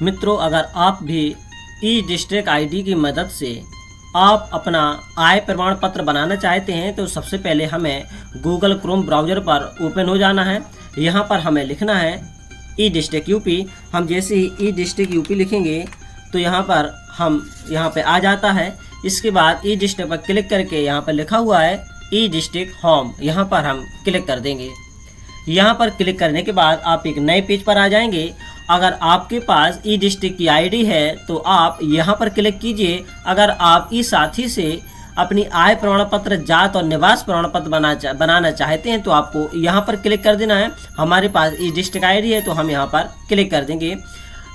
मित्रों, अगर आप भी ई डिस्ट्रिक्ट आईडी की मदद से आप अपना आय प्रमाण पत्र बनाना चाहते हैं तो सबसे पहले हमें गूगल क्रोम ब्राउज़र पर ओपन हो जाना है। यहाँ पर हमें लिखना है ई डिस्ट्रिक्ट यूपी। हम जैसे ही ई डिस्ट्रिक्ट यूपी लिखेंगे तो यहाँ पर यहाँ पे आ जाता है। इसके बाद ई डिस्ट्रिक्ट पर क्लिक करके यहाँ पर लिखा हुआ है ई डिस्ट्रिक्ट होम, यहाँ पर हम क्लिक कर देंगे। यहाँ पर क्लिक करने के बाद आप एक नए पेज पर आ जाएंगे। अगर आपके पास ई डिस्ट्रिक्ट की आईडी है तो आप यहाँ पर क्लिक कीजिए। अगर आप ई साथी से अपनी आय प्रमाण पत्र, जात और निवास प्रमाण पत्र बनाना चाहते हैं तो आपको यहाँ पर क्लिक कर देना है। हमारे पास ई डिस्ट्रिक्ट आईडी है तो हम यहाँ पर क्लिक कर देंगे।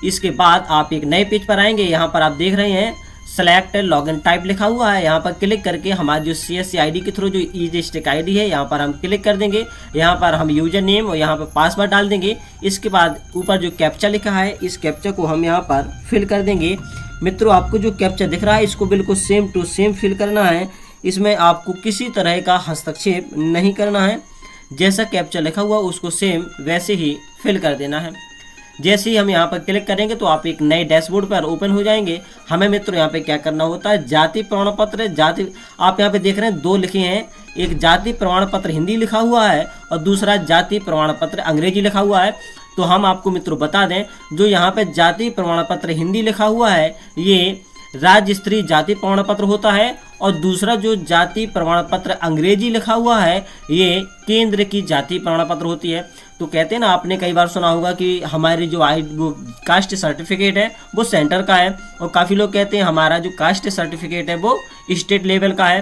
इसके बाद आप एक नए पेज पर आएंगे। यहाँ पर आप देख रहे हैं सेलेक्ट लॉगिन टाइप लिखा हुआ है। यहाँ पर क्लिक करके हमारी जो CSC आईडी के थ्रू जो ई डिस्ट्रिक्ट आईडी है यहाँ पर हम क्लिक कर देंगे। यहाँ पर हम यूजर नेम और यहाँ पर पासवर्ड डाल देंगे। इसके बाद ऊपर जो कैप्चा लिखा है इस कैप्चा को हम यहाँ पर फिल कर देंगे। मित्रों, आपको जो कैप्चा दिख रहा है इसको बिल्कुल सेम टू सेम फिल करना है। इसमें आपको किसी तरह का हस्तक्षेप नहीं करना है। जैसा कैप्चा लिखा हुआ उसको सेम वैसे ही फिल कर देना है। जैसे ही हम यहाँ पर क्लिक करेंगे तो आप एक नए डैशबोर्ड पर ओपन हो जाएंगे। हमें मित्रों यहाँ पे क्या करना होता है, जाति प्रमाण पत्र, आप यहाँ पे देख रहे हैं दो लिखे हैं, एक जाति प्रमाण पत्र हिंदी लिखा हुआ है और दूसरा जाति प्रमाण पत्र अंग्रेजी लिखा हुआ है। तो हम आपको मित्रों बता दें, जो यहाँ पे जाति प्रमाण पत्र हिंदी लिखा हुआ है ये राज्य स्तरीय जाति प्रमाण पत्र होता है और दूसरा जो जाति प्रमाण पत्र अंग्रेजी लिखा हुआ है ये केंद्र की जाति प्रमाण पत्र होती है। तो कहते हैं ना, आपने कई बार सुना होगा कि हमारी जो वो कास्ट सर्टिफिकेट है वो सेंटर का है और काफ़ी लोग कहते हैं हमारा जो कास्ट सर्टिफिकेट है वो स्टेट लेवल का है।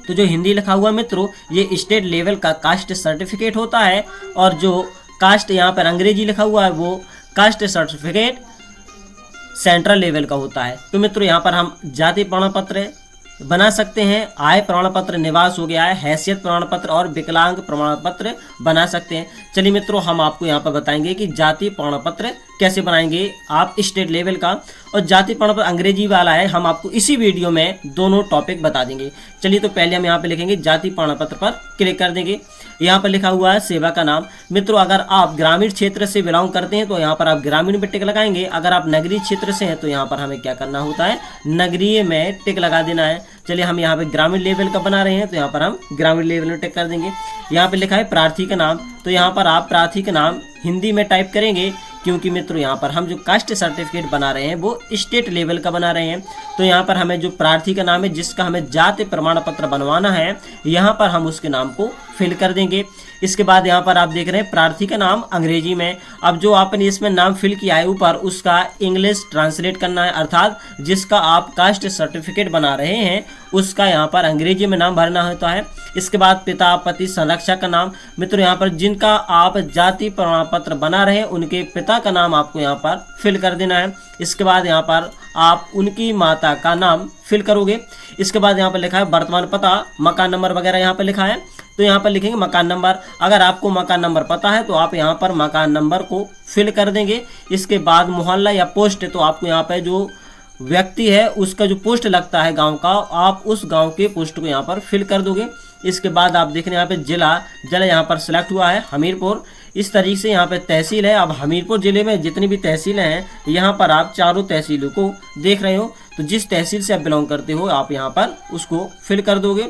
तो जो हिंदी लिखा हुआ मित्रों ये स्टेट लेवल का कास्ट सर्टिफिकेट होता है और जो कास्ट यहाँ पर अंग्रेजी लिखा हुआ है वो कास्ट सर्टिफिकेट सेंट्रल लेवल का होता है। तो मित्रों यहाँ पर हम जाति प्रमाण पत्र बना सकते हैं, आय प्रमाण पत्र, निवास हो गया है, हैसियत प्रमाण पत्र और विकलांग प्रमाण पत्र बना सकते हैं। चलिए मित्रों, हम आपको यहाँ पर बताएंगे कि जाति प्रमाण पत्र कैसे बनाएंगे आप स्टेट लेवल का, और जाति प्रमाण पत्र अंग्रेजी वाला है हम आपको इसी वीडियो में दोनों टॉपिक बता देंगे। चलिए तो पहले हम यहाँ पे लिखेंगे जाति प्रमाण पत्र पर क्लिक कर देंगे। यहाँ पर लिखा हुआ है सेवा का नाम। मित्रों, अगर आप ग्रामीण क्षेत्र से बिलोंग करते हैं तो यहाँ पर आप ग्रामीण में टिक लगाएंगे। अगर आप नगरीय क्षेत्र से हैं तो यहाँ पर हमें क्या करना होता है, नगरीय में टिक लगा देना है। चलिए हम यहाँ पे ग्रामीण लेवल का बना रहे हैं तो यहाँ पर हम ग्रामीण लेवल में टिक कर देंगे। यहाँ पे लिखा है प्रार्थी का नाम, तो यहाँ पर आप प्रार्थी का नाम हिंदी में टाइप करेंगे क्योंकि मित्रों यहाँ पर हम जो कास्ट सर्टिफिकेट बना रहे हैं वो स्टेट लेवल का बना रहे हैं। तो यहाँ पर हमें जो प्रार्थी का नाम है जिसका हमें जाति प्रमाण पत्र बनवाना है यहाँ पर हम उसके नाम को फिल कर देंगे। इसके बाद यहाँ पर आप देख रहे हैं प्रार्थी का नाम अंग्रेजी में। अब जो आपने इसमें नाम फिल किया है ऊपर उसका इंग्लिश ट्रांसलेट करना है, अर्थात जिसका आप कास्ट सर्टिफिकेट बना रहे हैं उसका यहाँ पर अंग्रेजी में नाम भरना होता है। इसके बाद पिता, पति, संरक्षक का नाम। मित्रों यहाँ पर जिनका आप जाति प्रमाण पत्र बना रहे हैं उनके पिता का नाम आपको यहाँ पर फिल कर देना है। इसके बाद यहाँ पर आप उनकी माता का नाम फिल करोगे। इसके बाद यहाँ पर लिखा है वर्तमान पता, मकान नंबर वगैरह यहाँ पर लिखा है तो यहाँ पर लिखेंगे मकान नंबर। अगर आपको मकान नंबर पता है तो आप यहाँ पर मकान नंबर को फिल कर देंगे। इसके बाद मोहल्ला या पोस्ट, तो आपको यहाँ पर जो व्यक्ति है उसका जो पोस्ट लगता है गांव का, आप उस गांव के पोस्ट को यहाँ पर फिल कर दोगे। इसके बाद आप देख रहे हैं यहाँ पे जिला यहाँ पर सिलेक्ट हुआ है हमीरपुर। इस तरीके से यहाँ पे तहसील है। अब हमीरपुर जिले में जितनी भी तहसीलें हैं यहाँ पर आप चारों तहसीलों को देख रहे हो, तो जिस तहसील से आप बिलोंग करते हो आप यहाँ पर उसको फिल कर दोगे।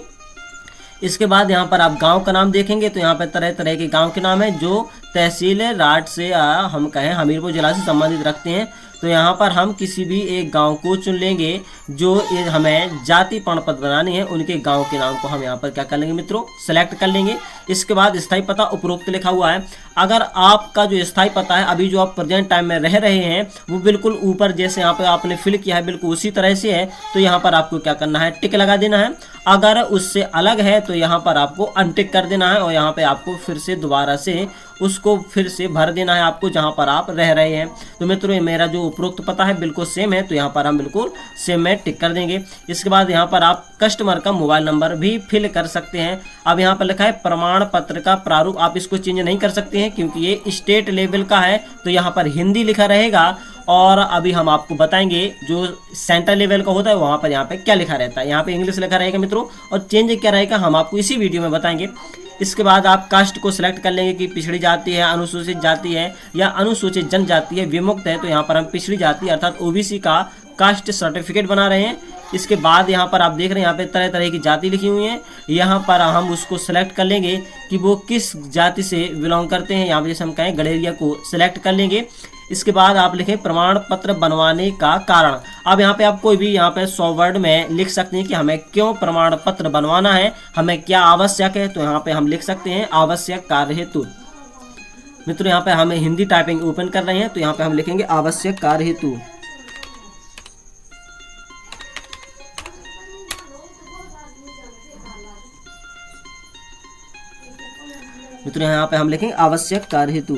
इसके बाद यहाँ पर आप गांव का नाम देखेंगे तो यहाँ पर तरह तरह के गांव के नाम है जो तहसील राट से हम कहें हमीरपुर जिला से संबंधित रखते हैं। तो यहाँ पर हम किसी भी एक गांव को चुन लेंगे जो हमें जाति प्रमाण पत्र बनानी है, उनके गांव के नाम को हम यहाँ पर क्या कर लेंगे मित्रों, सेलेक्ट कर लेंगे। इसके बाद स्थायी पता उपरोक्त लिखा हुआ है। अगर आपका जो स्थायी पता है अभी जो आप प्रेजेंट टाइम में रह रहे हैं वो बिल्कुल ऊपर जैसे यहाँ पर आपने फिल किया है बिल्कुल उसी तरह से है तो यहाँ पर आपको क्या करना है, टिक लगा देना है। अगर उससे अलग है तो यहाँ पर आपको अनटिक कर देना है और यहाँ पे आपको फिर से दोबारा से उसको फिर से भर देना है आपको जहाँ पर आप रह रहे हैं। तो मित्रों मेरा जो उपरोक्त पता है बिल्कुल सेम है तो यहाँ पर हम बिल्कुल सेम में टिक कर देंगे। इसके बाद यहाँ पर आप कस्टमर का मोबाइल नंबर भी फिल कर सकते हैं। अब यहाँ पर लिखा है प्रमाण पत्र का प्रारूप, आप इसको चेंज नहीं कर सकते हैं क्योंकि ये स्टेट लेवल का है तो यहाँ पर हिंदी लिखा रहेगा। और अभी हम आपको बताएंगे जो सेंट्रल लेवल का होता है वहाँ पर यहाँ पे क्या लिखा रहता है। यहाँ पे इंग्लिश लिखा रहेगा मित्रों और चेंज क्या रहेगा हम आपको इसी वीडियो में बताएंगे। इसके बाद आप कास्ट को सिलेक्ट कर लेंगे कि पिछड़ी जाति है, अनुसूचित जाति है या अनुसूचित जनजाति है, विमुक्त है, तो यहाँ पर हम पिछड़ी जाति अर्थात ओबीसी का कास्ट सर्टिफिकेट बना रहे हैं। इसके बाद यहाँ पर आप देख रहे हैं यहाँ पे तरह तरह की जाति लिखी हुई है, यहाँ पर हम उसको सिलेक्ट कर लेंगे कि वो किस जाति से बिलोंग करते हैं। यहाँ पे जैसे हम कहें गडेरिया को सिलेक्ट कर लेंगे। इसके बाद आप लिखें प्रमाण पत्र बनवाने का कारण। अब यहाँ पे आप कोई भी यहाँ पे 100 वर्ड में लिख सकते हैं कि हमें क्यों प्रमाण पत्र बनवाना है, हमें क्या आवश्यक है, तो यहाँ पे हम लिख सकते हैं आवश्यक कार्य हेतु। मित्रों यहाँ पे हमें हिंदी टाइपिंग ओपन कर रहे हैं, तो यहाँ पे हम लिखेंगे आवश्यक कार्य हेतु। मित्रों यहाँ पे हम लिखेंगे आवश्यक कार्य हेतु।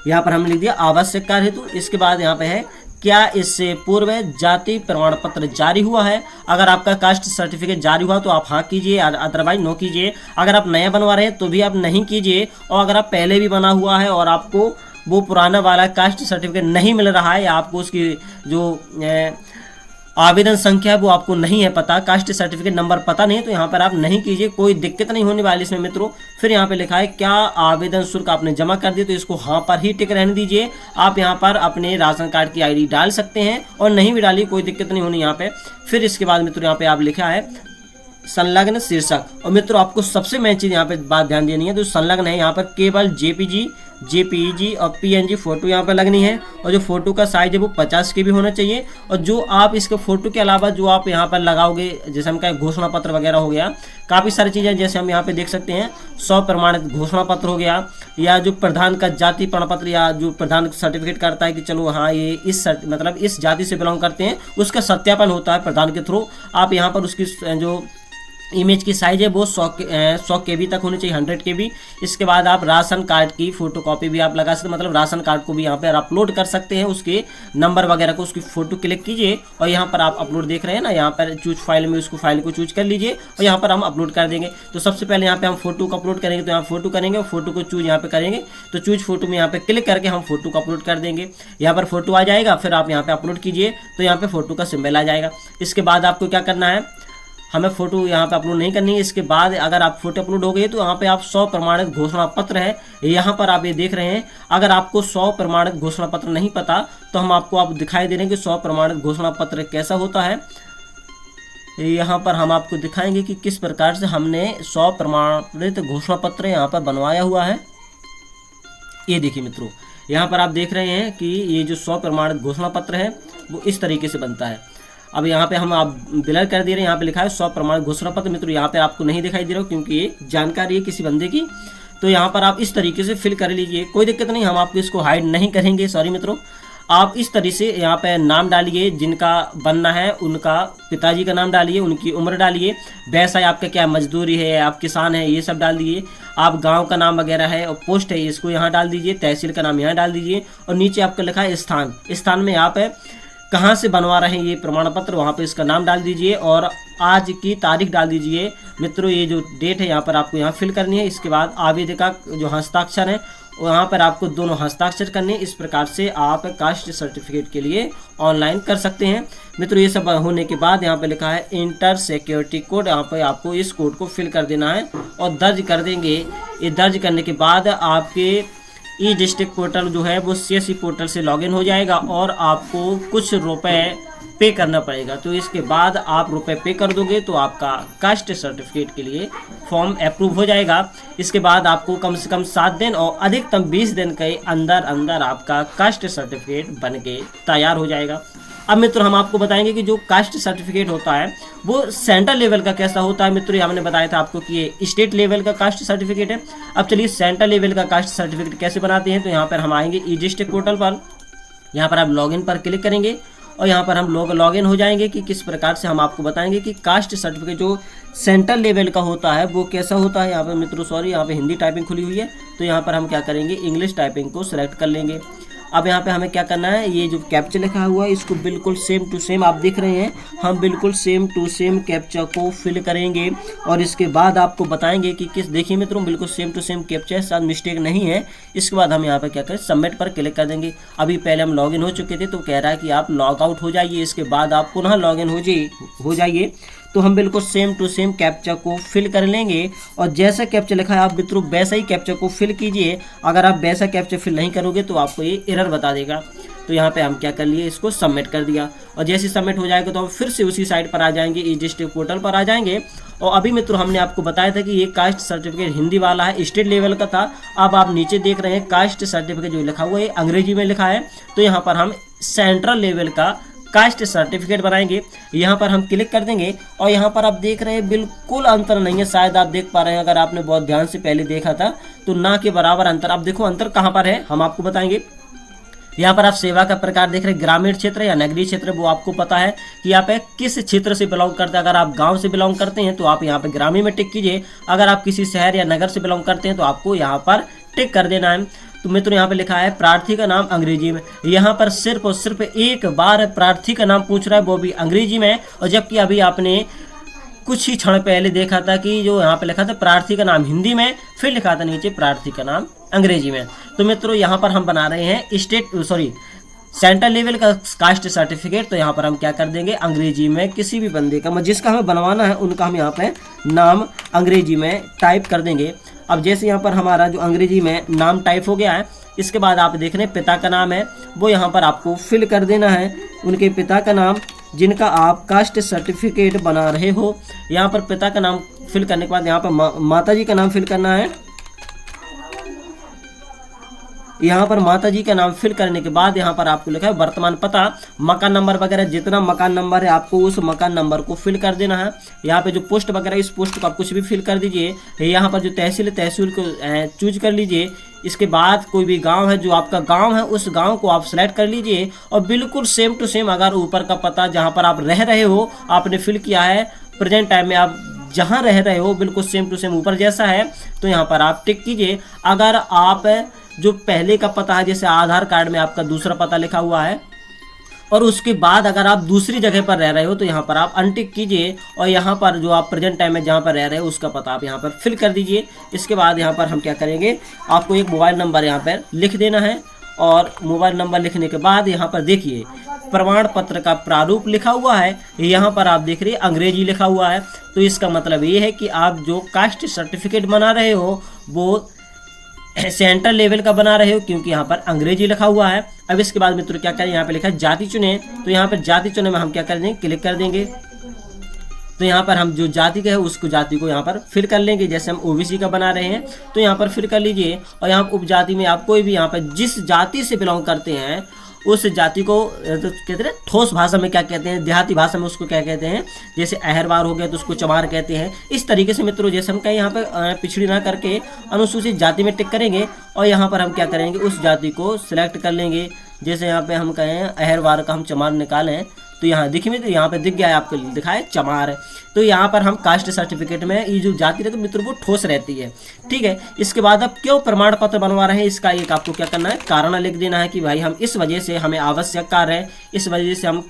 यहाँ पर हम लिख दिया आवश्यक कार्य हेतु। इसके बाद यहाँ पे है क्या इससे पूर्व जाति प्रमाण पत्र जारी हुआ है। अगर आपका कास्ट सर्टिफिकेट जारी हुआ तो आप हाँ कीजिए, अदरवाइज नो कीजिए। अगर आप नया बनवा रहे हैं तो भी आप नहीं कीजिए, और अगर आप पहले भी बना हुआ है और आपको वो पुराना वाला कास्ट सर्टिफिकेट नहीं मिल रहा है या आपको उसकी जो आवेदन संख्या है वो आपको नहीं है पता, कास्ट सर्टिफिकेट नंबर पता नहीं, तो यहाँ पर आप नहीं कीजिए, कोई दिक्कत नहीं होने वाली इसमें मित्रों। फिर यहाँ पे लिखा है क्या आवेदन शुल्क आपने जमा कर दिया, तो इसको हाँ पर ही टिक रहने दीजिए। आप यहाँ पर अपने राशन कार्ड की आईडी डाल सकते हैं और नहीं भी डालिए, कोई दिक्कत नहीं होनी यहाँ पे। फिर इसके बाद मित्रों यहाँ पे आप लिखा है संलग्न शीर्षक, और मित्रों आपको सबसे मेन चीज यहाँ पे बात ध्यान देनी है, तो संलग्न है यहाँ पर केवल जेपीईजी और पीएनजी फोटो यहाँ पर लगनी है, और जो फोटो का साइज है वो 50 के भी होना चाहिए। और जो आप इसके फोटो के अलावा जो आप यहाँ पर लगाओगे, जैसे हम कहें घोषणा पत्र वगैरह हो गया, काफ़ी सारी चीज़ें जैसे हम यहाँ पे देख सकते हैं 100 प्रमाणित घोषणा पत्र हो गया, या जो प्रधान का जाति प्रमाण पत्र, या जो प्रधान सर्टिफिकेट करता है कि चलो हाँ ये मतलब इस जाति से बिलोंग करते हैं, उसका सत्यापन होता है प्रधान के थ्रू। आप यहाँ पर उसकी जो इमेज की साइज है वो 100 KB तक होनी चाहिए, 100 KB। इसके बाद आप राशन कार्ड की फोटोकॉपी भी आप लगा सकते हैं, मतलब राशन कार्ड को भी यहाँ पर अपलोड कर सकते हैं, उसके नंबर वगैरह को, उसकी फोटो क्लिक कीजिए और यहाँ पर आप अपलोड देख रहे हैं ना, यहाँ पर चूज फाइल में उसको फाइल को चूज कर लीजिए और यहाँ पर हम अपलोड कर देंगे। तो सबसे पहले यहाँ पे हम फोटो को अपलोड करेंगे, तो यहाँ फोटो करेंगे और फोटो को चूज यहाँ पे करेंगे, तो चूज फोटो में यहाँ पे क्लिक करके हम फोटो को अपलोड कर देंगे। यहाँ पर फोटो आ जाएगा, फिर आप यहाँ पे अपलोड कीजिए तो यहाँ पे फोटो का सिंबल आ जाएगा। इसके बाद आपको क्या करना है, हमें फोटो यहाँ पे अपलोड नहीं करनी है। इसके बाद अगर आप फोटो अपलोड हो गई तो यहाँ पे आप 100 प्रमाणित घोषणा पत्र है, यहाँ पर आप ये देख रहे हैं। अगर आपको 100 प्रमाणित घोषणा पत्र नहीं पता तो हम आपको दिखाई दे रहे हैं कि 100 प्रमाणित घोषणा पत्र कैसा होता है। यहाँ पर हम आपको दिखाएंगे कि किस प्रकार से हमने 100 प्रमाणित घोषणा पत्र यहाँ पर बनवाया हुआ है। ये देखिए मित्रों, यहाँ पर आप देख रहे हैं कि ये जो 100 प्रमाणित घोषणा पत्र है वो इस तरीके से बनता है। अब यहाँ पे हम आप ब्लर कर दे रहे हैं, यहाँ पे लिखा है 100 प्रमाणित घोषणा पत्र। मित्रों यहाँ पे आपको नहीं दिखाई दे रहा क्योंकि ये जानकारी है किसी बंदे की, तो यहाँ पर आप इस तरीके से फिल कर लीजिए, कोई दिक्कत नहीं, हम आपको इसको हाइड नहीं करेंगे। सॉरी मित्रों, आप इस तरीके से यहाँ पे नाम डालिए, जिनका बनना है उनका पिताजी का नाम डालिए, उनकी उम्र डालिए, व्यवसाय आपका क्या मजदूरी है, आप किसान है, ये सब डाल दीजिए। आप गांव का नाम वगैरह है और पोस्ट है इसको यहाँ डाल दीजिए, तहसील का नाम यहाँ डाल दीजिए, और नीचे आपका लिखा है स्थान में आप कहाँ से बनवा रहे हैं ये प्रमाण पत्र, वहाँ पे इसका नाम डाल दीजिए और आज की तारीख डाल दीजिए। मित्रों ये जो डेट है यहाँ पर आपको यहाँ फिल करनी है। इसके बाद आवेदक का जो हस्ताक्षर है वहाँ पर आपको दोनों हस्ताक्षर करने। इस प्रकार से आप कास्ट सर्टिफिकेट के लिए ऑनलाइन कर सकते हैं। मित्रों ये सब होने के बाद यहाँ पे लिखा है इंटर सिक्योरिटी कोड, यहाँ पे आपको इस कोड को फिल कर देना है और दर्ज कर देंगे। ये दर्ज करने के बाद आपके ई डिस्ट्रिक्ट पोर्टल जो है वो CSE पोर्टल से लॉगिन हो जाएगा और आपको कुछ रुपए पे करना पड़ेगा। तो इसके बाद आप रुपए पे कर दोगे तो आपका कास्ट सर्टिफिकेट के लिए फॉर्म अप्रूव हो जाएगा। इसके बाद आपको कम से कम 7 दिन और अधिकतम 20 दिन के अंदर आपका कास्ट सर्टिफिकेट बन के तैयार हो जाएगा। अब मित्रों हम आपको बताएंगे कि जो कास्ट सर्टिफिकेट होता है वो सेंट्रल लेवल का कैसा होता है। मित्रों हमने बताया था आपको कि ये स्टेट लेवल का कास्ट सर्टिफिकेट है। अब चलिए सेंट्रल लेवल का कास्ट सर्टिफिकेट कैसे बनाते हैं। तो यहाँ पर हम आएंगे ई डिस्ट्रिक्ट पोर्टल पर, यहाँ पर आप लॉगिन पर क्लिक करेंगे और यहाँ पर हम लॉगिन हो जाएंगे कि किस प्रकार से हम आपको बताएंगे कि कास्ट सर्टिफिकेट जो सेंट्रल लेवल का होता है वो कैसा होता है। यहाँ पर मित्रों सॉरी यहाँ पे हिंदी टाइपिंग खुली हुई है, तो यहाँ पर हम क्या करेंगे इंग्लिश टाइपिंग को सिलेक्ट कर लेंगे। अब यहाँ पे हमें क्या करना है, ये जो कैप्चा लिखा हुआ है इसको बिल्कुल सेम टू सेम आप देख रहे हैं, हम बिल्कुल सेम टू सेम कैप्चा को फिल करेंगे और इसके बाद आपको बताएंगे कि किस, देखिए मित्रों बिल्कुल सेम टू सेम कैप्चा है, साथ मिस्टेक नहीं है। इसके बाद हम यहाँ पे क्या करें, सबमिट पर क्लिक कर देंगे। अभी पहले हम लॉगिन हो चुके थे तो कह रहा है कि आप लॉग आउट हो जाइए, इसके बाद आप पुनः लॉगिन हो जाइए। तो हम बिल्कुल सेम टू सेम कैप्चा को फिल कर लेंगे और जैसा कैप्चा लिखा है आप मित्रों वैसा ही कैप्चा को फिल कीजिए। अगर आप वैसा कैप्चा फिल नहीं करोगे तो आपको ये एरर बता देगा। तो यहाँ पे हम क्या कर लिए, इसको सबमिट कर दिया और जैसे सबमिट हो जाएगा तो हम फिर से उसी साइट पर आ जाएंगे, ई डिस्ट्रिक्ट पोर्टल पर आ जाएंगे। और अभी मित्रों हमने आपको बताया था कि ये कास्ट सर्टिफिकेट हिंदी वाला है, स्टेट लेवल का था। अब आप नीचे देख रहे हैं कास्ट सर्टिफिकेट जो लिखा हुआ है अंग्रेजी में लिखा है, तो यहाँ पर हम सेंट्रल लेवल का कास्ट सर्टिफिकेट बनाएंगे। यहाँ पर हम क्लिक कर देंगे और यहाँ पर आप देख रहे हैं बिल्कुल अंतर नहीं है, शायद आप देख पा रहे हैं, अगर आपने बहुत ध्यान से पहले देखा था तो ना के बराबर अंतर। अब देखो अंतर कहाँ पर है, हम आपको बताएंगे। यहाँ पर आप सेवा का प्रकार देख रहे हैं, ग्रामीण क्षेत्र या नगरीय क्षेत्र, वो आपको पता है कि आप किस क्षेत्र से बिलोंग करते हैं। अगर आप गांव से बिलोंग करते हैं तो आप यहाँ पे ग्रामीण में टिक कीजिए, अगर आप किसी शहर या नगर से बिलोंग करते हैं तो आपको यहाँ पर टिक कर देना है। तो मित्रों यहाँ पे लिखा है प्रार्थी का नाम अंग्रेजी में, यहाँ पर सिर्फ और सिर्फ एक बार प्रार्थी का नाम पूछ रहा है, वो भी अंग्रेजी में। और जबकि अभी आपने कुछ ही क्षण पहले देखा था कि जो यहाँ पे लिखा था प्रार्थी का नाम हिंदी में, फिर लिखा था नीचे प्रार्थी का नाम अंग्रेजी में। तो मित्रों यहाँ पर हम बना रहे हैं सेंट्रल लेवल का कास्ट सर्टिफिकेट। तो यहाँ पर हम क्या कर देंगे, अंग्रेजी में किसी भी बंदे का जिसका हमें बनवाना है उनका हम यहाँ पे नाम अंग्रेजी में टाइप कर देंगे। अब जैसे यहाँ पर हमारा जो अंग्रेजी में नाम टाइप हो गया है, इसके बाद आप देख रहे हैं पिता का नाम है, वो यहाँ पर आपको फिल कर देना है, उनके पिता का नाम जिनका आप कास्ट सर्टिफिकेट बना रहे हो। यहाँ पर पिता का नाम फिल करने के बाद यहाँ पर माता जी का नाम फिल करना है। यहाँ पर माता जी का नाम फिल करने के बाद यहाँ पर आपको लिखा है वर्तमान पता, मकान नंबर वगैरह, जितना मकान नंबर है आपको उस मकान नंबर को फिल कर देना है। यहाँ पे जो पोस्ट वगैरह, इस पोस्ट को आप कुछ भी फिल कर दीजिए। यहाँ पर जो तहसील को चूज कर लीजिए। इसके बाद कोई भी गांव है, जो आपका गांव है उस गांव को आप सेलेक्ट कर लीजिए और बिल्कुल सेम टू सेम अगर ऊपर का पता जहाँ पर आप रह रहे हो आपने फिल किया है, प्रेजेंट टाइम में आप जहाँ रह रहे हो बिल्कुल सेम टू सेम ऊपर जैसा है, तो यहाँ पर आप टिक कीजिए। अगर आप जो पहले का पता है, जैसे आधार कार्ड में आपका दूसरा पता लिखा हुआ है और उसके बाद अगर आप दूसरी जगह पर रह रहे हो तो यहाँ पर आप अनटिक कीजिए और यहाँ पर जो आप प्रेजेंट टाइम में जहाँ पर रह रहे हो उसका पता आप यहाँ पर फिल कर दीजिए। इसके बाद यहाँ पर हम क्या करेंगे, आपको एक मोबाइल नंबर यहाँ पर लिख देना है और मोबाइल नंबर लिखने के बाद यहाँ पर देखिए प्रमाण पत्र का प्रारूप लिखा हुआ है, यहाँ पर आप देख रहे हैं अंग्रेजी लिखा हुआ है। तो इसका मतलब ये है कि आप जो कास्ट सर्टिफिकेट बना रहे हो वो सेंट्रल लेवल का बना रहे हो, क्योंकि यहाँ पर अंग्रेजी लिखा हुआ है। अब इसके बाद मित्रों क्या करें, यहाँ पे लिखा है जाति चुने, तो यहाँ पर जाति चुने में हम क्या कर देंगे, क्लिक कर देंगे। तो यहाँ पर हम जो जाति का है उसको जाति को यहाँ पर फिल कर लेंगे। जैसे हम ओबीसी का बना रहे हैं तो यहाँ पर फिल कर लीजिए और यहाँ उपजाति में आप कोई भी यहाँ पर जिस जाति से बिलोंग करते हैं उस जाति को तो कहते हैं, ठोस भाषा में क्या कहते हैं, देहाती भाषा में उसको क्या कहते हैं, जैसे अहरवार हो गया तो उसको चमार कहते हैं। इस तरीके से मित्रों जैसे हम कहीं यहाँ पर पिछड़ी ना करके अनुसूचित जाति में टिक करेंगे और यहाँ पर हम क्या करेंगे, उस जाति को सिलेक्ट कर लेंगे। जैसे यहाँ पे हम कहें अहरवार का हम चमार निकालें तो यहाँ देखिए तो यहाँ पे दिख गया है, आपको दिखा है चमार। तो यहाँ पर हम कास्ट सर्टिफिकेट में ये जो जाति रहती है मित्रों वो ठोस रहती है, ठीक है। इसके बाद अब क्यों प्रमाण पत्र बनवा रहे हैं, इसका एक आपको क्या करना है, कारण लिख देना है कि भाई हम इस वजह से हमें आवश्यक कार्य है, इस वजह से हम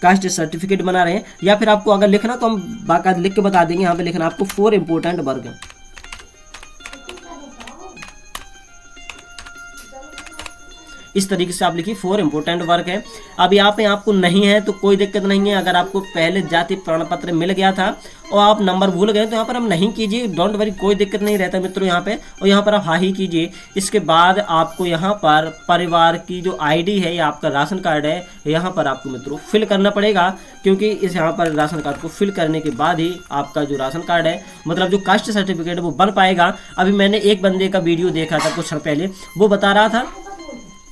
कास्ट सर्टिफिकेट बना रहे हैं। या फिर आपको अगर लिखना तो हम बाकायदा लिख के बता देंगे, यहाँ पे लिखना आपको 4 इंपॉर्टेंट वर्ग। इस तरीके से आप लिखिए 4 इंपॉर्टेंट वर्क है। अब यहाँ पे आपको नहीं है तो कोई दिक्कत नहीं है। अगर आपको पहले जाति प्रमाण पत्र मिल गया था और आप नंबर भूल गए तो यहाँ पर हम नहीं कीजिए, डोंट वरी, कोई दिक्कत नहीं रहता मित्रों यहाँ पे। और यहाँ पर आप हाँ ही कीजिए। इसके बाद आपको यहाँ पर परिवार की जो आईडी है या आपका राशन कार्ड है यहाँ पर आपको मित्रों फिल करना पड़ेगा, क्योंकि इस यहाँ पर राशन कार्ड को फिल करने के बाद ही आपका जो राशन कार्ड है मतलब जो कास्ट सर्टिफिकेट है वो बन पाएगा। अभी मैंने एक बंदे का वीडियो देखा था कुछ क्षण पहले, वो बता रहा था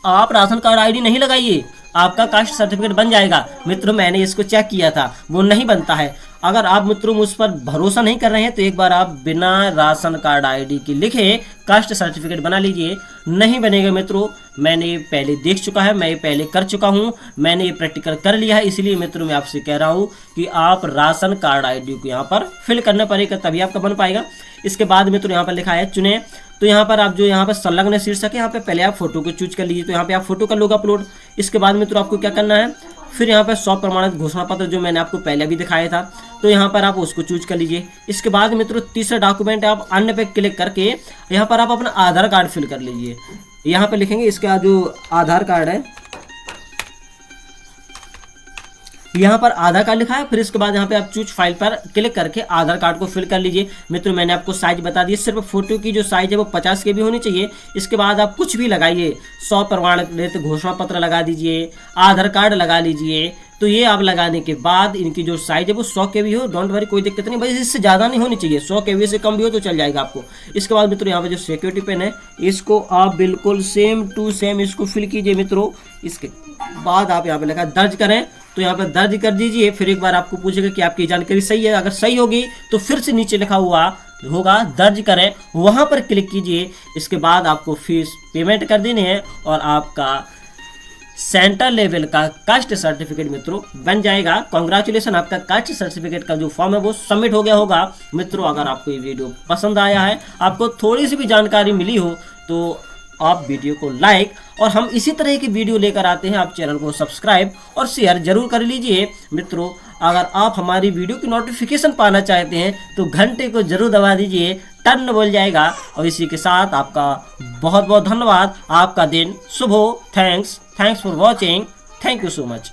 आप राशन कार्ड आईडी नहीं लगाइए आपका कास्ट सर्टिफिकेट बन जाएगा। मित्रों मैंने इसको चेक किया था, वो नहीं बनता है। अगर आप मित्रों मुझ पर भरोसा नहीं कर रहे हैं तो एक बार आप बिना राशन कार्ड आईडी के लिखे कास्ट सर्टिफिकेट बना लीजिए, नहीं बनेगा मित्रों। मैंने ये पहले देख चुका है, मैं ये पहले कर चुका हूँ, मैंने ये प्रैक्टिकल कर लिया है। इसलिए मित्रों मैं आपसे कह रहा हूँ कि आप राशन कार्ड आईडी को यहाँ पर फिल करना पड़ेगा, तभी आपका बन पाएगा। इसके बाद मित्रों यहाँ पर लिखा है चुने, तो यहाँ पर आप जो यहाँ पर संलग्न शीर्षक है, यहाँ पे पहले आप फोटो को चूज कर लीजिए। तो यहाँ पे आप फोटो कर लोगे अपलोड। इसके बाद मित्रों आपको क्या करना है, फिर यहाँ पर स्वप्रमाणित घोषणा पत्र जो मैंने आपको पहले भी दिखाया था, तो यहाँ पर आप उसको चूज कर लीजिए। इसके बाद मित्रों तीसरा डॉक्यूमेंट आप अन्य पे क्लिक करके यहाँ पर आप अपना आधार कार्ड फिल कर लीजिए। यहाँ पे लिखेंगे इसका जो आधार कार्ड है, यहाँ पर आधार कार्ड लिखा है। फिर इसके बाद यहाँ पे आप चूज फाइल पर क्लिक करके आधार कार्ड को फिल कर लीजिए। मित्रों मैंने आपको साइज बता दी, सिर्फ फोटो की जो साइज है वो 50 KB होनी चाहिए। इसके बाद आप कुछ भी लगाइए, स्वप्रमाणित घोषणा पत्र लगा दीजिए, आधार कार्ड लगा लीजिए। तो ये आप लगाने के बाद इनकी जो साइज है वो 100 KB हो, डोंट वरी, कोई दिक्कत नहीं, बस इससे ज़्यादा नहीं होनी चाहिए, 100 KB से कम भी हो तो चल जाएगा आपको। इसके बाद मित्रों यहाँ पे जो सिक्योरिटी पिन है इसको आप बिल्कुल सेम टू सेम इसको फिल कीजिए मित्रों। इसके बाद आप यहाँ पे लिखा दर्ज करें, तो यहाँ पे दर्ज कर दीजिए। फिर एक बार आपको पूछेगा कि आपकी जानकारी सही है, अगर सही होगी तो फिर से नीचे लिखा हुआ होगा दर्ज करें, वहां पर क्लिक कीजिए। इसके बाद आपको फीस पेमेंट कर देनी है और आपका सेंटर लेवल का कास्ट सर्टिफिकेट मित्रों बन जाएगा। कॉन्ग्रेचुलेसन, आपका कास्ट सर्टिफिकेट का जो फॉर्म है वो सबमिट हो गया होगा। मित्रों अगर आपको ये वीडियो पसंद आया है, आपको थोड़ी सी भी जानकारी मिली हो, तो आप वीडियो को लाइक, और हम इसी तरह की वीडियो लेकर आते हैं, आप चैनल को सब्सक्राइब और शेयर जरूर कर लीजिए। मित्रों अगर आप हमारी वीडियो की नोटिफिकेशन पाना चाहते हैं तो घंटे को जरूर दबा दीजिए, टन बोल जाएगा। और इसी के साथ आपका बहुत बहुत धन्यवाद, आपका दिन शुभ हो। Thanks for watching, thank you so much.